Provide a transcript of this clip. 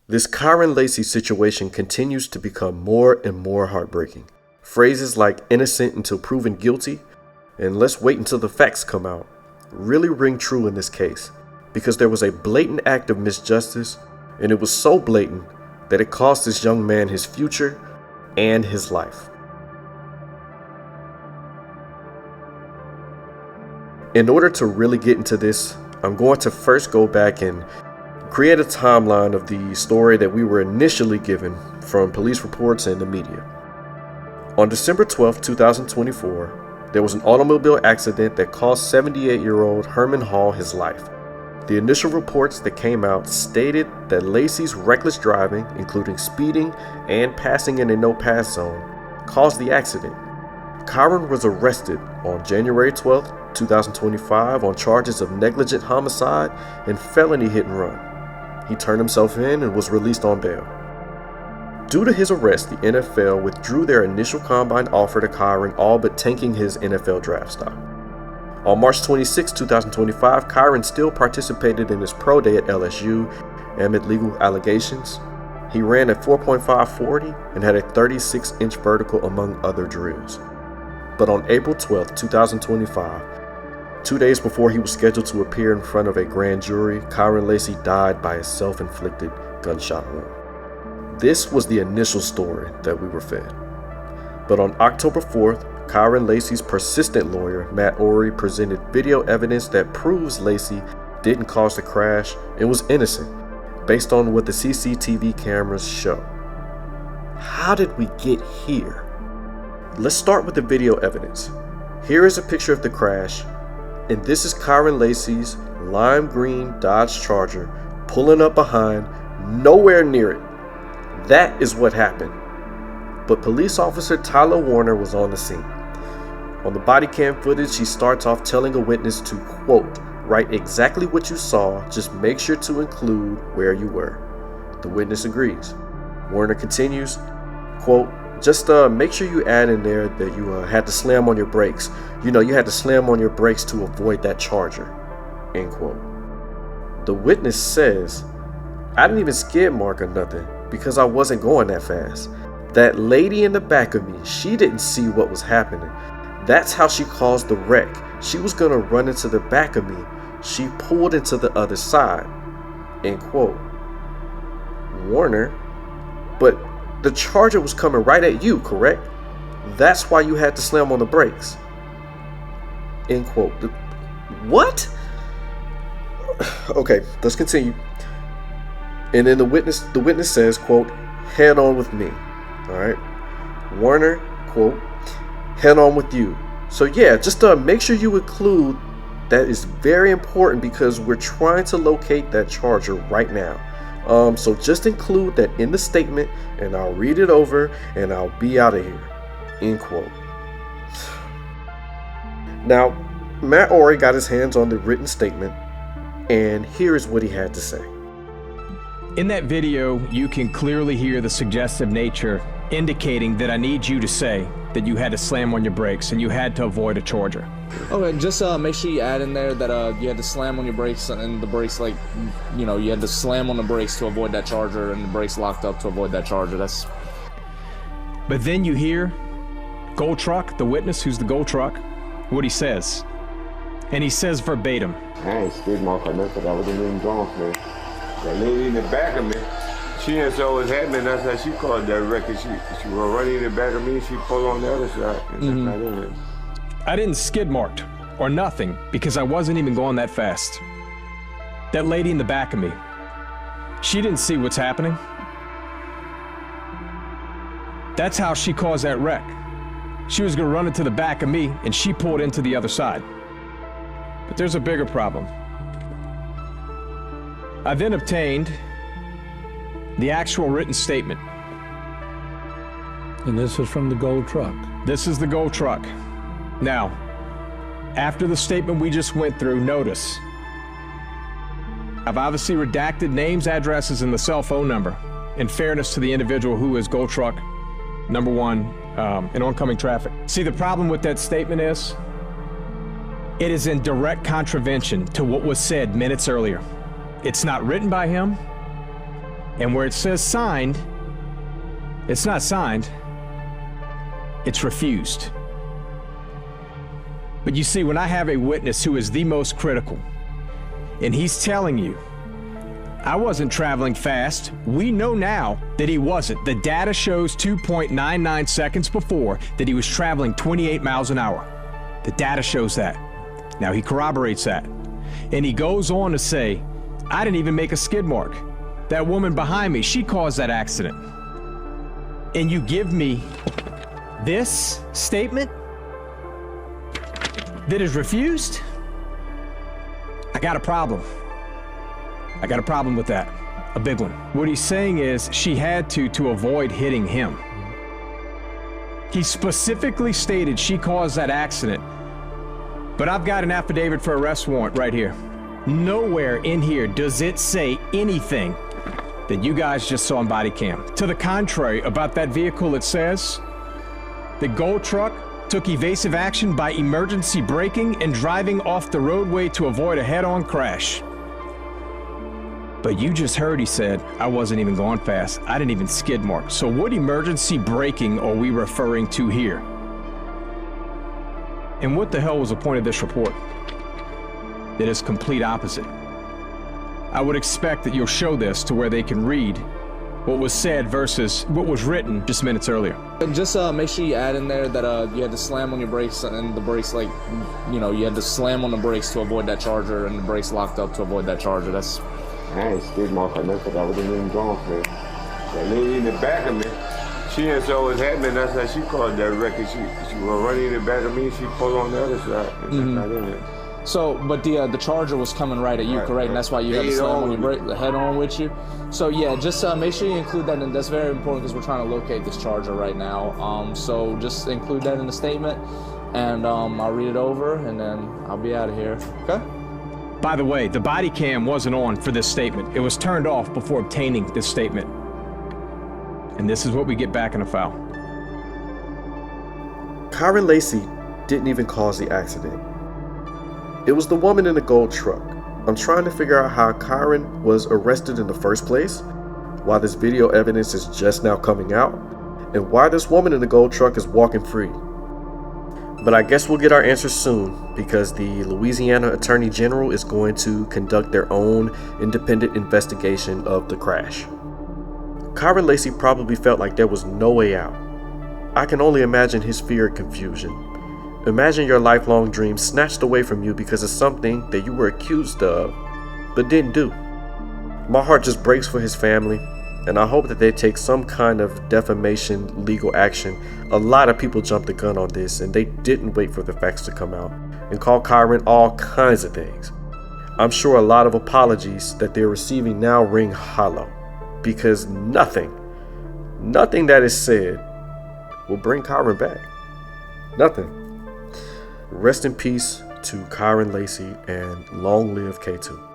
This Kyren Lacy situation continues to become more and more heartbreaking. Phrases like innocent until proven guilty and let's wait until the facts come out really ring true in this case, because there was a blatant act of misjustice, and it was so blatant that it cost this young man his future and his life. In order to really get into this, I'm going to first go back and create a timeline of the story that we were initially given from police reports and the media. On December 12, 2024, there was an automobile accident that cost 78-year-old Herman Hall his life. The initial reports that came out stated that Lacy's reckless driving, including speeding and passing in a no-pass zone, caused the accident. Kyren was arrested on January 12, 2025 on charges of negligent homicide and felony hit and run. He turned himself in and was released on bail. Due to his arrest, the NFL withdrew their initial combine offer to Kyren, all but tanking his NFL draft stock. On March 26, 2025, Kyren still participated in his pro day at LSU amid legal allegations. He ran a 4.540 and had a 36-inch vertical among other drills. But on April 12, 2025, 2 days before he was scheduled to appear in front of a grand jury, Kyren Lacy died by a self-inflicted gunshot wound. This was the initial story that we were fed. But on October 4th, Kyren Lacy's persistent lawyer, Matt Ory, presented video evidence that proves Lacy didn't cause the crash and was innocent, based on what the CCTV cameras show. How did we get here? Let's start with the video evidence. Here is a picture of the crash, and this is Kyren Lacy's lime green Dodge Charger pulling up behind, nowhere near it. That is what happened. But police officer Tyler Warner was on the scene. On the body cam footage, he starts off telling a witness to, quote, write exactly what you saw, just make sure to include where you were. The witness agrees. Warner continues, quote, just make sure you add in there that you had to slam on your brakes. You had to slam on your brakes to avoid that Charger, end quote. The witness says, I didn't even skid mark or nothing because I wasn't going that fast. That lady in the back of me, she didn't see what was happening. That's how she caused the wreck. She was gonna run into the back of me. She pulled into the other side, end quote. Warner, but the Charger was coming right at you, correct? That's why you had to slam on the brakes, end quote. What? Okay, let's continue. And then the witness says, quote, head on with me. All right. Warner, quote, head on with you. So yeah, just make sure you include that is very important because we're trying to locate that Charger right now. So just include that in the statement and I'll read it over and I'll be out of here, end quote. Now, Matt Ory got his hands on the written statement and here is what he had to say. In that video, you can clearly hear the suggestive nature indicating that I need you to say that you had to slam on your brakes and you had to avoid a Charger. Okay, just make sure you add in there that you had to slam on your brakes and the brakes, like, you had to slam on the brakes to avoid that Charger and the brakes locked up to avoid that Charger. But then you hear Gold Truck, the witness who's the Gold Truck, what he says. And he says verbatim. I ain't skid mark or nothing. I wasn't even going for it. That lady in the back of me, she didn't saw what happened. That's how she caused that wreck. She was running in the back of me. She pulled on the other side. And that's not it. I didn't skid marked or nothing because I wasn't even going that fast. That lady in the back of me, she didn't see what's happening. That's how she caused that wreck. She was gonna run into the back of me and she pulled into the other side. But there's a bigger problem. I then obtained the actual written statement. And this is from the Gold Truck. This is the Gold Truck. Now, after the statement we just went through, notice I've obviously redacted names, addresses, and the cell phone number in fairness to the individual who is Gold Truck number one in oncoming traffic. See, the problem with that statement is it is in direct contravention to what was said minutes earlier. It's not written by him. And where it says signed, it's not signed, it's refused. But you see, when I have a witness who is the most critical, and he's telling you, I wasn't traveling fast. We know now that he wasn't. The data shows 2.99 seconds before that he was traveling 28 miles an hour. The data shows that. Now he corroborates that. And he goes on to say, I didn't even make a skid mark. That woman behind me, she caused that accident. And you give me this statement that is refused? I got a problem. I got a problem with that. A big one. What he's saying is she had to avoid hitting him. He specifically stated she caused that accident. But I've got an affidavit for arrest warrant right here. Nowhere in here does it say anything that you guys just saw on body cam. To the contrary, about that vehicle, it says the gold truck took evasive action by emergency braking and driving off the roadway to avoid a head-on crash. But you just heard he said, I wasn't even going fast. I didn't even skid mark. So what emergency braking are we referring to here? And what the hell was the point of this report? That is complete opposite. I would expect that you'll show this to where they can read what was said versus what was written just minutes earlier. And just make sure you add in there that you had to slam on your brakes, and the brakes, like, you know, you had to slam on the brakes to avoid that charger, and the brakes locked up to avoid that charger. That's... I ain't skid mark or nothing. I wasn't even going for it. That lady in the back of me, she didn't see what was happening. That's how she caused that wreck. She was running in the back of me. She pulled on the other side. And that's not in it. So, but the charger was coming right at you, correct? Right. And that's why you had to slam on your brake, the head on with you. So yeah, just make sure you include that, and that's very important because we're trying to locate this charger right now. So just include that in the statement, and I'll read it over, and then I'll be out of here. Okay? By the way, the body cam wasn't on for this statement. It was turned off before obtaining this statement. And this is what we get back in the file. Kyren Lacy didn't even cause the accident. It was the woman in the gold truck. I'm trying to figure out how Kyren was arrested in the first place, why this video evidence is just now coming out, and why this woman in the gold truck is walking free. But I guess we'll get our answers soon, because the Louisiana Attorney General is going to conduct their own independent investigation of the crash. Kyren Lacy probably felt like there was no way out. I can only imagine his fear and confusion. Imagine your lifelong dream snatched away from you because of something that you were accused of, but didn't do. My heart just breaks for his family, and I hope that they take some kind of defamation legal action. A lot of people jumped the gun on this, and they didn't wait for the facts to come out and call Kyren all kinds of things. I'm sure a lot of apologies that they're receiving now ring hollow, because nothing that is said will bring Kyren back. Nothing. Rest in peace to Kyren Lacy, and long live K2.